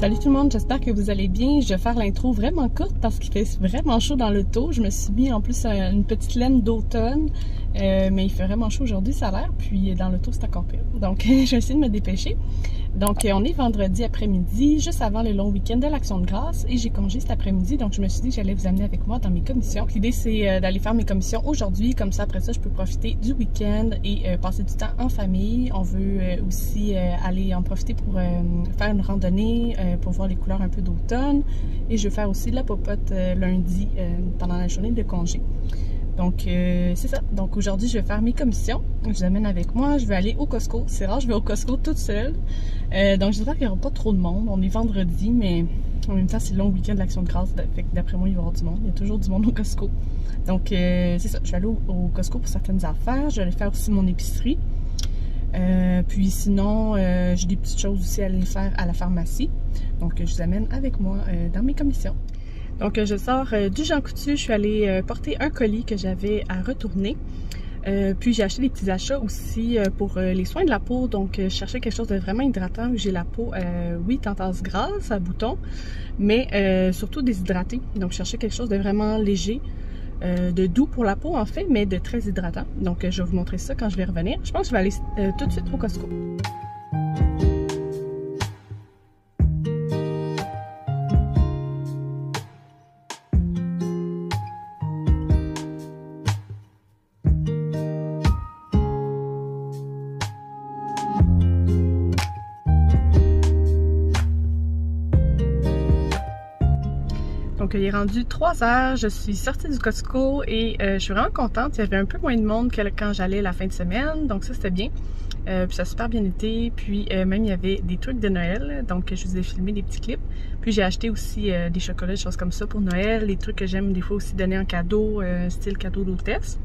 Salut tout le monde, j'espère que vous allez bien. Je vais faire l'intro vraiment courte parce qu'il fait vraiment chaud dans l'auto. Je me suis mis en plus une petite laine d'automne, mais il fait vraiment chaud aujourd'hui, ça a l'air. Puis dans l'auto, c'est encore pire. Donc, je vais essayer de me dépêcher. Donc, on est vendredi après-midi, juste avant le long week-end de l'Action de grâce. Et j'ai congé cet après-midi, donc je me suis dit que j'allais vous amener avec moi dans mes commissions. L'idée, c'est d'aller faire mes commissions aujourd'hui. Comme ça, après ça, je peux profiter du week-end et passer du temps en famille. On veut aussi aller en profiter pour faire une randonnée, pour voir les couleurs un peu d'automne. Et je vais faire aussi de la popote lundi pendant la journée de congé. Donc, c'est ça. Donc, aujourd'hui, je vais faire mes commissions. Je vous amène avec moi. Je vais aller au Costco. C'est rare, je vais au Costco toute seule. Donc, j'espère qu'il n'y aura pas trop de monde. On est vendredi, mais en même temps, c'est le long week-end de l'Action de grâce. D'après moi, il va y avoir du monde. Il y a toujours du monde au Costco. Donc, c'est ça. Je vais aller au Costco pour certaines affaires. Je vais aller faire aussi mon épicerie. Puis sinon, j'ai des petites choses aussi à aller faire à la pharmacie. Donc, je vous amène avec moi dans mes commissions. Donc, je sors du Jean Coutu. Je suis allée porter un colis que j'avais à retourner. Puis, j'ai acheté des petits achats aussi pour les soins de la peau. Donc, je cherchais quelque chose de vraiment hydratant. J'ai la peau, oui, tendance grasse à boutons, mais surtout déshydratée. Donc, je cherchais quelque chose de vraiment léger. De doux pour la peau en fait, mais de très hydratant. Donc je vais vous montrer ça quand je vais revenir. Je pense que je vais aller tout de suite au Costco. Donc, il est rendu 3 heures, je suis sortie du Costco et je suis vraiment contente. Il y avait un peu moins de monde que quand j'allais la fin de semaine, donc ça c'était bien. Puis ça a super bien été. Puis même il y avait des trucs de Noël, donc je vous ai filmé des petits clips. Puis j'ai acheté aussi des chocolats, des choses comme ça pour Noël, des trucs que j'aime des fois aussi donner en cadeau, style cadeau d'hôtesse.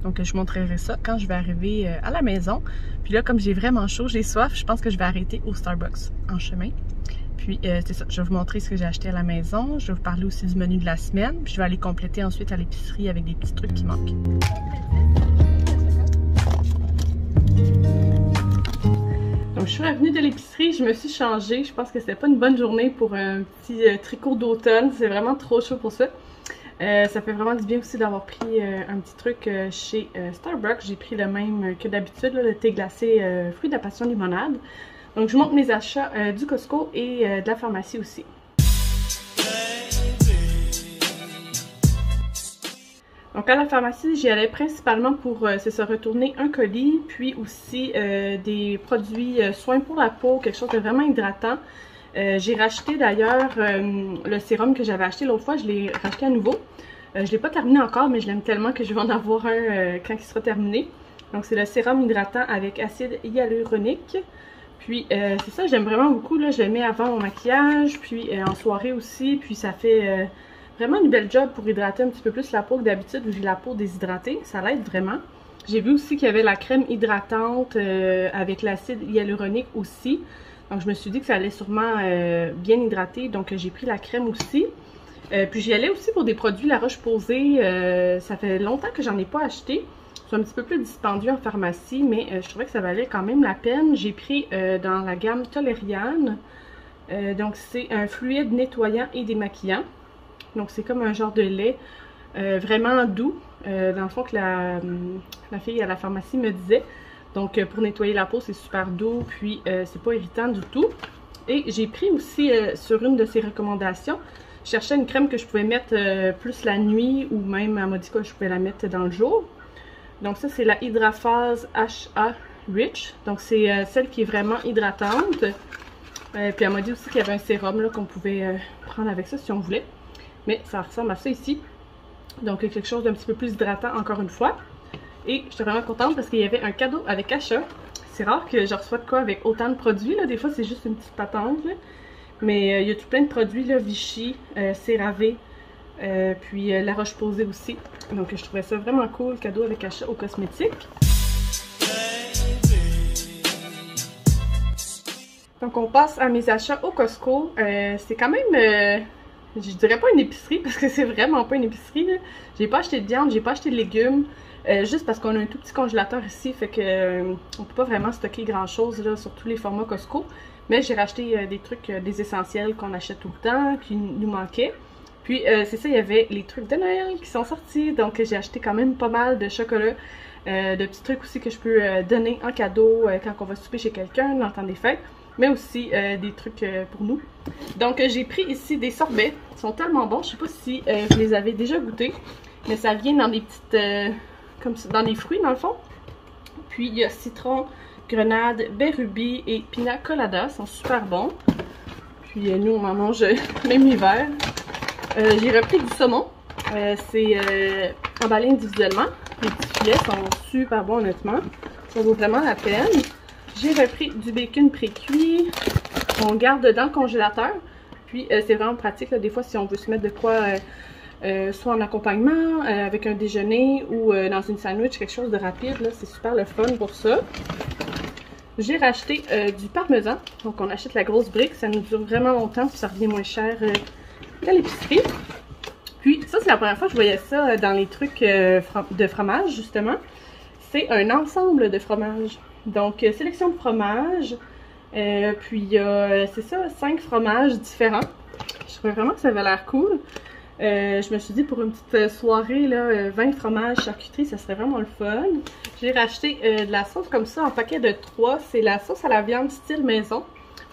Donc je vous montrerai ça quand je vais arriver à la maison. Puis là, comme j'ai vraiment chaud, j'ai soif, je pense que je vais arrêter au Starbucks en chemin. Puis c'est ça, je vais vous montrer ce que j'ai acheté à la maison. Je vais vous parler aussi du menu de la semaine. Puis je vais aller compléter ensuite à l'épicerie avec des petits trucs qui manquent. Donc je suis revenue de l'épicerie, je me suis changée. Je pense que c'était pas une bonne journée pour un petit tricot d'automne. C'est vraiment trop chaud pour ça. Ça fait vraiment du bien aussi d'avoir pris un petit truc chez Starbucks. J'ai pris le même que d'habitude, le thé glacé fruit de la passion limonade. Donc, je montre mes achats du Costco et de la pharmacie aussi. Donc, à la pharmacie, j'y allais principalement pour se retourner un colis, puis aussi des produits soins pour la peau, quelque chose de vraiment hydratant. J'ai racheté d'ailleurs le sérum que j'avais acheté l'autre fois, je l'ai racheté à nouveau. Je ne l'ai pas terminé encore, mais je l'aime tellement que je vais en avoir un quand il sera terminé. Donc, c'est le sérum hydratant avec acide hyaluronique. Puis c'est ça, j'aime vraiment beaucoup, là, je le mets avant mon maquillage, puis en soirée aussi, puis ça fait vraiment une belle job pour hydrater un petit peu plus la peau que d'habitude, j'ai la peau déshydratée, ça l'aide vraiment. J'ai vu aussi qu'il y avait la crème hydratante avec l'acide hyaluronique aussi, donc je me suis dit que ça allait sûrement bien hydrater, donc j'ai pris la crème aussi. Puis j'y allais aussi pour des produits La Roche-Posay, ça fait longtemps que j'en ai pas acheté. C'est un petit peu plus dispendieux en pharmacie, mais je trouvais que ça valait quand même la peine. J'ai pris dans la gamme Toleriane. Donc c'est un fluide nettoyant et démaquillant. Donc c'est comme un genre de lait vraiment doux. Dans le fond que la fille à la pharmacie me disait. Donc pour nettoyer la peau c'est super doux, puis c'est pas irritant du tout. Et j'ai pris aussi sur une de ses recommandations. Je cherchais une crème que je pouvais mettre plus la nuit, ou même elle m'a dit que je pouvais la mettre dans le jour. Donc ça, c'est la Hydraphase HA Rich. Donc c'est celle qui est vraiment hydratante. Puis elle m'a dit aussi qu'il y avait un sérum qu'on pouvait prendre avec ça si on voulait. Mais ça ressemble à ça ici. Donc quelque chose d'un petit peu plus hydratant encore une fois. Et j'étais vraiment contente parce qu'il y avait un cadeau avec achat. C'est rare que je reçois de quoi avec autant de produits. Là. Des fois, c'est juste une petite patente. Là. Mais il y a tout plein de produits. Là, Vichy, CeraVe, puis La Roche-Posay aussi. Donc je trouvais ça vraiment cool, cadeau avec achat aux cosmétiques. Donc on passe à mes achats au Costco. C'est quand même, je dirais pas une épicerie parce que c'est vraiment pas une épicerie. J'ai pas acheté de viande, j'ai pas acheté de légumes. Juste parce qu'on a un tout petit congélateur ici, fait que on peut pas vraiment stocker grand chose là, sur tous les formats Costco. Mais j'ai racheté des trucs, des essentiels qu'on achète tout le temps, qui nous manquaient. Puis c'est ça, il y avait les trucs de Noël qui sont sortis, donc j'ai acheté quand même pas mal de chocolat, de petits trucs aussi que je peux donner en cadeau quand on va souper chez quelqu'un dans le temps des fêtes, mais aussi des trucs pour nous. Donc j'ai pris ici des sorbets, ils sont tellement bons, je sais pas si vous les avez déjà goûtés, mais ça vient dans des petites, comme ça, dans des fruits dans le fond. Puis il y a citron, grenade, baie rubis et pina colada, ils sont super bons. Puis nous on en mange même l'hiver. J'ai repris du saumon, c'est emballé individuellement. Les petits filets sont super bons honnêtement, ça vaut vraiment la peine. J'ai repris du bacon pré-cuit, on garde dans le congélateur. Puis c'est vraiment pratique là, des fois si on veut se mettre de quoi, soit en accompagnement, avec un déjeuner ou dans une sandwich, quelque chose de rapide, c'est super le fun pour ça. J'ai racheté du parmesan, donc on achète la grosse brique, ça nous dure vraiment longtemps puis ça revient moins cher à l'épicerie. Puis ça c'est la première fois que je voyais ça dans les trucs de fromage justement. C'est un ensemble de fromages. Donc sélection de fromages, puis il y a, c'est ça, 5 fromages différents. Je trouvais vraiment que ça avait l'air cool. Je me suis dit pour une petite soirée, là, 20 fromages charcuterie, ça serait vraiment le fun. J'ai racheté de la sauce comme ça en paquet de 3. C'est la sauce à la viande style maison.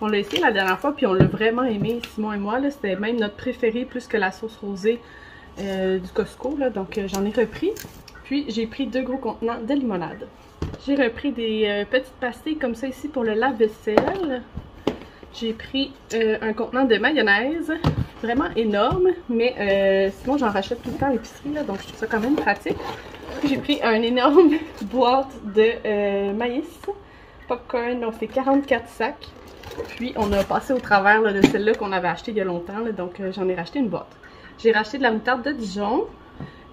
On l'a essayé la dernière fois puis on l'a vraiment aimé, Simon et moi. C'était même notre préféré plus que la sauce rosée du Costco. Là, donc j'en ai repris. Puis j'ai pris 2 gros contenants de limonade. J'ai repris des petites pastilles comme ça ici pour le lave-vaisselle. J'ai pris un contenant de mayonnaise, vraiment énorme, mais sinon j'en rachète tout le temps à l'épicerie, donc je trouve ça quand même pratique. J'ai pris une énorme boîte de maïs, popcorn, on fait 44 sacs. Puis on a passé au travers là, de celle-là qu'on avait acheté il y a longtemps, là, donc j'en ai racheté une boîte. J'ai racheté de la moutarde de Dijon,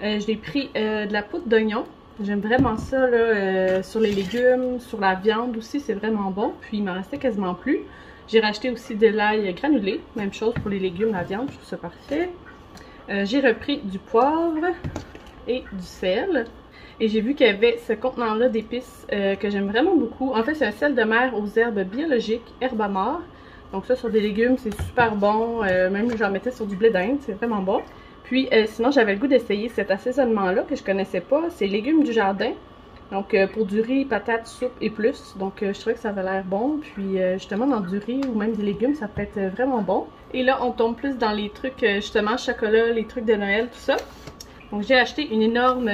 j'ai pris de la poudre d'oignon. J'aime vraiment ça là, sur les légumes, sur la viande aussi, c'est vraiment bon. Puis il m'en restait quasiment plus. J'ai racheté aussi de l'ail granulé, même chose pour les légumes, la viande, je trouve ça parfait. J'ai repris du poivre et du sel. Et j'ai vu qu'il y avait ce contenant-là d'épices que j'aime vraiment beaucoup. En fait, c'est un sel de mer aux herbes biologiques, Herbamar. Donc ça, sur des légumes, c'est super bon. Même j'en mettais sur du blé d'Inde, c'est vraiment bon. Puis sinon, j'avais le goût d'essayer cet assaisonnement-là que je connaissais pas. C'est légumes du jardin. Donc pour du riz, patates, soupe et plus. Donc je trouvais que ça avait l'air bon. Puis justement dans du riz ou même des légumes, ça peut être vraiment bon. Et là, on tombe plus dans les trucs justement chocolat, les trucs de Noël, tout ça. Donc j'ai acheté une énorme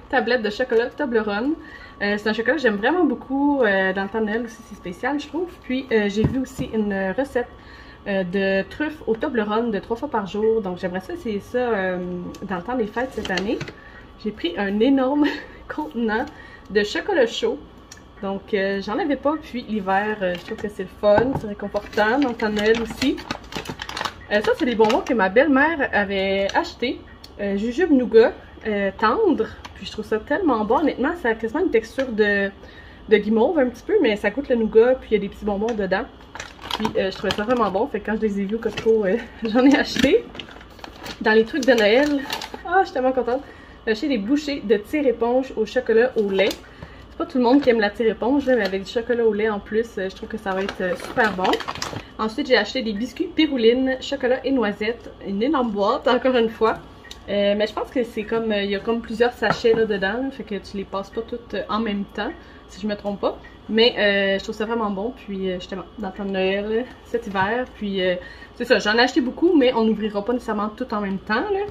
tablette de chocolat Toblerone. C'est un chocolat que j'aime vraiment beaucoup. Dans le temps de Noël aussi, c'est spécial, je trouve. Puis j'ai vu aussi une recette de truffes au Toblerone de 3 fois par jour. Donc j'aimerais ça essayer ça dans le temps des fêtes cette année. J'ai pris un énorme contenant de chocolat chaud. Donc j'en avais pas, puis l'hiver, je trouve que c'est le fun, c'est réconfortant, dans le temps de Noël aussi. Ça, c'est des bonbons que ma belle-mère avait achetés. Jujube nougat tendre, puis je trouve ça tellement bon. Honnêtement, ça a quasiment une texture de guimauve un petit peu, mais ça goûte le nougat, puis il y a des petits bonbons dedans. Puis je trouvais ça vraiment bon, fait que quand je les ai vus au Costco, j'en ai acheté. Dans les trucs de Noël, je suis tellement contente. J'ai acheté des bouchées de tire-éponge au chocolat au lait. C'est pas tout le monde qui aime la tire-éponge, mais avec du chocolat au lait en plus, je trouve que ça va être super bon. Ensuite, j'ai acheté des biscuits Pérouline, chocolat et noisettes. Une énorme boîte, encore une fois. Mais je pense que c'est comme, il y a comme plusieurs sachets là dedans, là, fait que tu les passes pas toutes en même temps, si je me trompe pas. Mais je trouve ça vraiment bon, puis justement, dans le temps de Noël, cet hiver, puis c'est ça, j'en ai acheté beaucoup, mais on n'ouvrira pas nécessairement tout en même temps, là.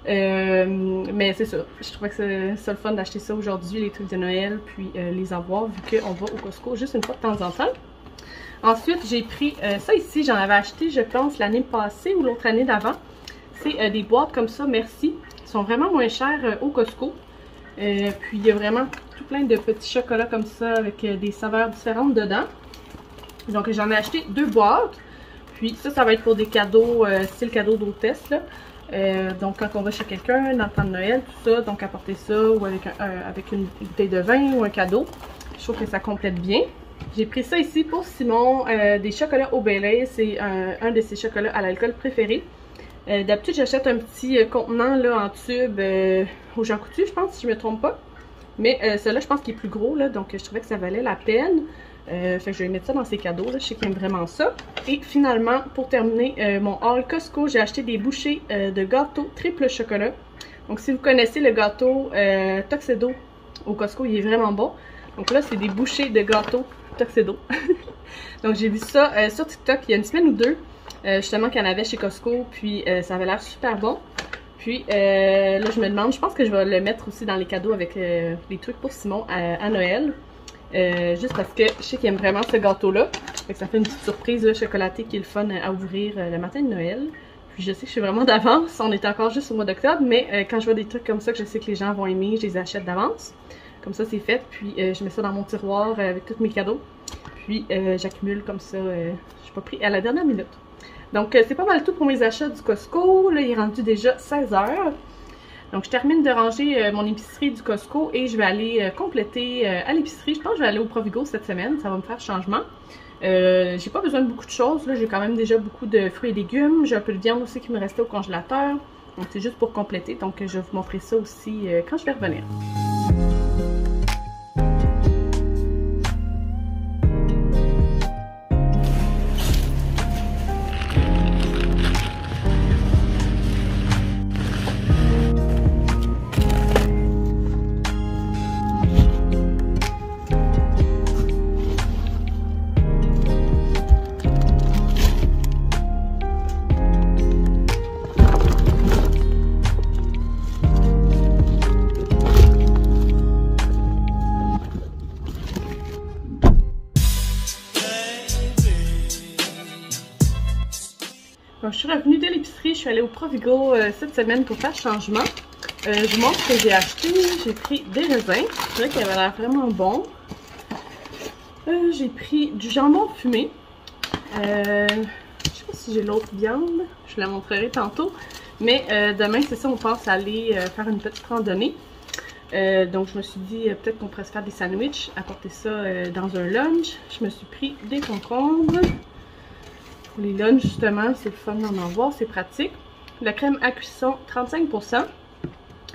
Mais c'est ça, je trouvais que c'est ça le fun d'acheter ça aujourd'hui, les trucs de Noël, puis les avoir, vu qu'on va au Costco juste une fois de temps en temps. Ensuite, j'ai pris ça ici, j'en avais acheté, je pense, l'année passée ou l'autre année d'avant. C'est des boîtes comme ça, merci. Ils sont vraiment moins chers au Costco. Puis il y a vraiment tout plein de petits chocolats comme ça avec des saveurs différentes dedans. Donc j'en ai acheté 2 boîtes. Puis ça va être pour des cadeaux, style cadeau d'hôtesse là. Donc quand on va chez quelqu'un, dans le temps de Noël, tout ça, donc apporter ça ou avec une bouteille de vin ou un cadeau. Je trouve que ça complète bien. J'ai pris ça ici pour Simon, des chocolats au Baileys. C'est un de ses chocolats à l'alcool préférés. D'habitude, j'achète un petit contenant là, en tube au Jean Coutu, je pense, si je ne me trompe pas. Mais celui-là, je pense qu'il est plus gros, là, donc je trouvais que ça valait la peine. Fait que je vais mettre ça dans ses cadeaux, là. Je sais qu'il aime vraiment ça. Et finalement, pour terminer mon haul Costco, j'ai acheté des bouchées de gâteau triple chocolat. Donc si vous connaissez le gâteau Tuxedo au Costco, il est vraiment bon. Donc là, c'est des bouchées de gâteau Tuxedo. Donc j'ai vu ça sur TikTok il y a une semaine ou deux, justement qu'il y en avait chez Costco, puis ça avait l'air super bon. Puis là, je me demande, je pense que je vais le mettre aussi dans les cadeaux avec les trucs pour Simon à Noël. Juste parce que je sais qu'il aime vraiment ce gâteau-là. Fait que ça fait une petite surprise là, chocolatée qui est le fun à ouvrir le matin de Noël. Puis je sais que je suis vraiment d'avance. On est encore juste au mois d'octobre, mais quand je vois des trucs comme ça que je sais que les gens vont aimer, je les achète d'avance. Comme ça, c'est fait. Puis je mets ça dans mon tiroir avec tous mes cadeaux. Puis j'accumule comme ça. Je suis pas pris à la dernière minute. Donc c'est pas mal tout pour mes achats du Costco. Là, il est rendu déjà 16 h. Donc, je termine de ranger mon épicerie du Costco et je vais aller compléter à l'épicerie. Je pense que je vais aller au Provigo cette semaine. Ça va me faire changement. J'ai pas besoin de beaucoup de choses. J'ai quand même déjà beaucoup de fruits et légumes. J'ai un peu de viande aussi qui me restait au congélateur. Donc, c'est juste pour compléter. Donc, je vais vous montrer ça aussi quand je vais revenir. Donc, je suis revenue de l'épicerie, je suis allée au Provigo cette semaine pour faire changement. Je vous montre ce que j'ai acheté. J'ai pris des raisins, c'est vrai qu'il avait l'air vraiment bon. J'ai pris du jambon fumé. Je sais pas si j'ai l'autre viande, je vous la montrerai tantôt. Mais demain, c'est ça, on pense aller faire une petite randonnée. Donc, je me suis dit peut-être qu'on pourrait se faire des sandwichs, apporter ça dans un lunch. Je me suis pris des concombres. Pour les lunchs, justement, c'est le fun d'en avoir, c'est pratique. La crème à cuisson, 35%.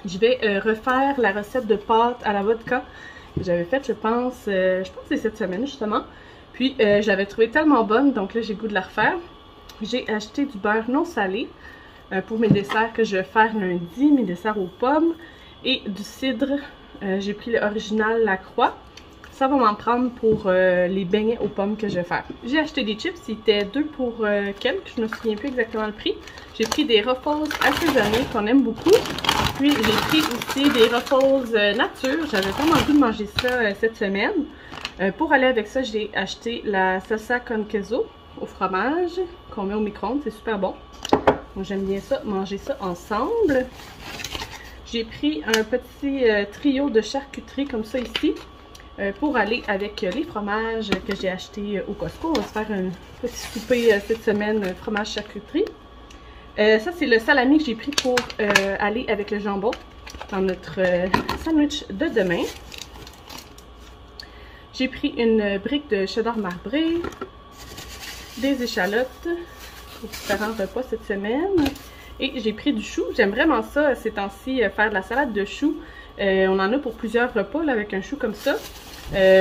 Je vais refaire la recette de pâte à la vodka que j'avais faite, je pense que c'est cette semaine, justement. Puis, je l'avais trouvée tellement bonne, donc là, j'ai le goût de la refaire. J'ai acheté du beurre non salé pour mes desserts que je vais faire lundi, mes desserts aux pommes. Et du cidre, j'ai pris l'original La Croix. Ça va m'en prendre pour les beignets aux pommes que je vais faire. J'ai acheté des chips, c'était 2 pour quelques, je ne me souviens plus exactement le prix. J'ai pris des Ruffles assaisonnés qu'on aime beaucoup. Puis j'ai pris aussi des Ruffles nature, j'avais vraiment le goût de manger ça cette semaine. Pour aller avec ça, j'ai acheté la salsa con queso au fromage qu'on met au micro-ondes, c'est super bon. Donc j'aime bien ça, manger ça ensemble. J'ai pris un petit trio de charcuterie comme ça ici. Pour aller avec les fromages que j'ai achetés au Costco. On va se faire un petit souper cette semaine, fromage charcuterie. Ça, c'est le salami que j'ai pris pour aller avec le jambon dans notre sandwich de demain. J'ai pris une brique de cheddar marbré, des échalotes pour différents repas cette semaine. Et j'ai pris du chou. J'aime vraiment ça ces temps-ci, faire de la salade de chou. On en a pour plusieurs repas là, avec un chou comme ça.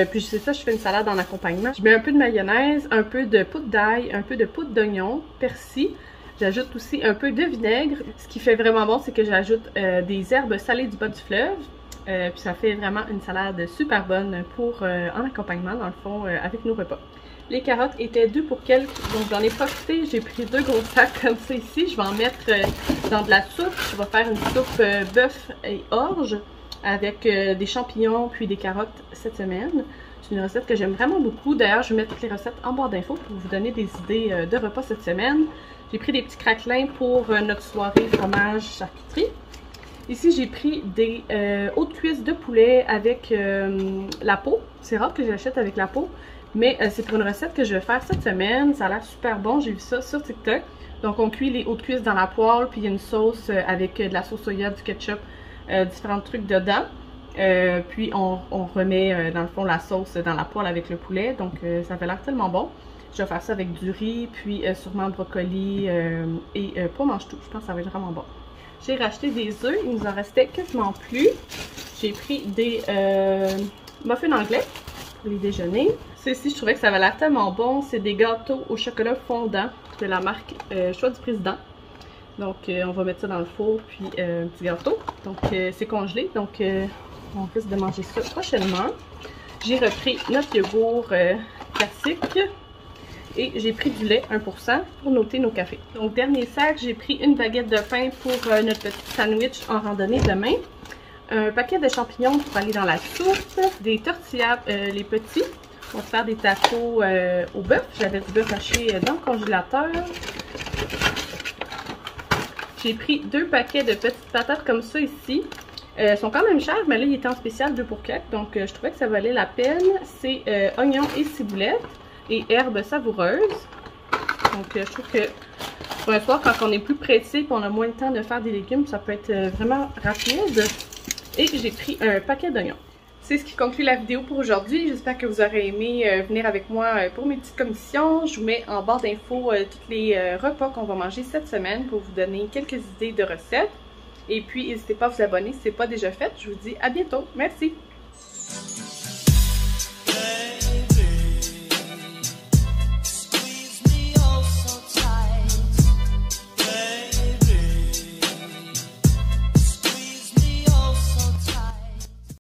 Puis c'est ça, je fais une salade en accompagnement. Je mets un peu de mayonnaise, un peu de poudre d'ail, un peu de poudre d'oignon, persil. J'ajoute aussi un peu de vinaigre. Ce qui fait vraiment bon, c'est que j'ajoute des herbes salées du bas du fleuve. Puis ça fait vraiment une salade super bonne pour en accompagnement, dans le fond, avec nos repas. Les carottes étaient 2 pour quelques, donc j'en ai profité. J'ai pris 2 gros sacs comme ça ici. Je vais en mettre dans de la soupe. Je vais faire une soupe bœuf et orge avec des champignons puis des carottes cette semaine. C'est une recette que j'aime vraiment beaucoup. D'ailleurs, je vais mettre toutes les recettes en barre d'infos pour vous donner des idées de repas cette semaine. J'ai pris des petits craquelins pour notre soirée fromage charcuterie. Ici, j'ai pris des hautes cuisses de poulet avec la peau. C'est rare que j'achète avec la peau, mais c'est pour une recette que je vais faire cette semaine. Ça a l'air super bon, j'ai vu ça sur TikTok. Donc on cuit les hauts de cuisse dans la poêle, puis il y a une sauce avec de la sauce soya, du ketchup, différents trucs dedans. Puis on remet dans le fond la sauce dans la poêle avec le poulet, donc ça fait l'air tellement bon. Je vais faire ça avec du riz, puis sûrement brocoli et pas mange-tout. Je pense que ça va être vraiment bon. J'ai racheté des œufs, il nous en restait quasiment plus. J'ai pris des muffins anglais pour les déjeuners. Ceci, je trouvais que ça avait l'air tellement bon. C'est des gâteaux au chocolat fondant de la marque Choix du Président. Donc on va mettre ça dans le four, puis un petit gâteau. Donc c'est congelé, donc on risque de manger ça prochainement. J'ai repris notre yogourt classique. Et j'ai pris du lait 1% pour noter nos cafés. Donc dernier sac, j'ai pris une baguette de pain pour notre petit sandwich en randonnée demain. Un paquet de champignons pour aller dans la soupe. Des tortillas, les petits. On va faire des tacos au bœuf. J'avais du bœuf haché dans le congélateur. J'ai pris 2 paquets de petites patates comme ça ici. Elles sont quand même chères, mais là il était en spécial 2 pour 4. Donc je trouvais que ça valait la peine. C'est oignons et ciboulette. Et herbes savoureuses. Donc je trouve que pour un soir, quand on est plus pressé et on a moins de temps de faire des légumes, ça peut être vraiment rapide. Et j'ai pris un paquet d'oignons. C'est ce qui conclut la vidéo pour aujourd'hui. J'espère que vous aurez aimé venir avec moi pour mes petites commissions. Je vous mets en barre d'infos tous les repas qu'on va manger cette semaine pour vous donner quelques idées de recettes. Et puis n'hésitez pas à vous abonner si ce n'est pas déjà fait. Je vous dis à bientôt. Merci!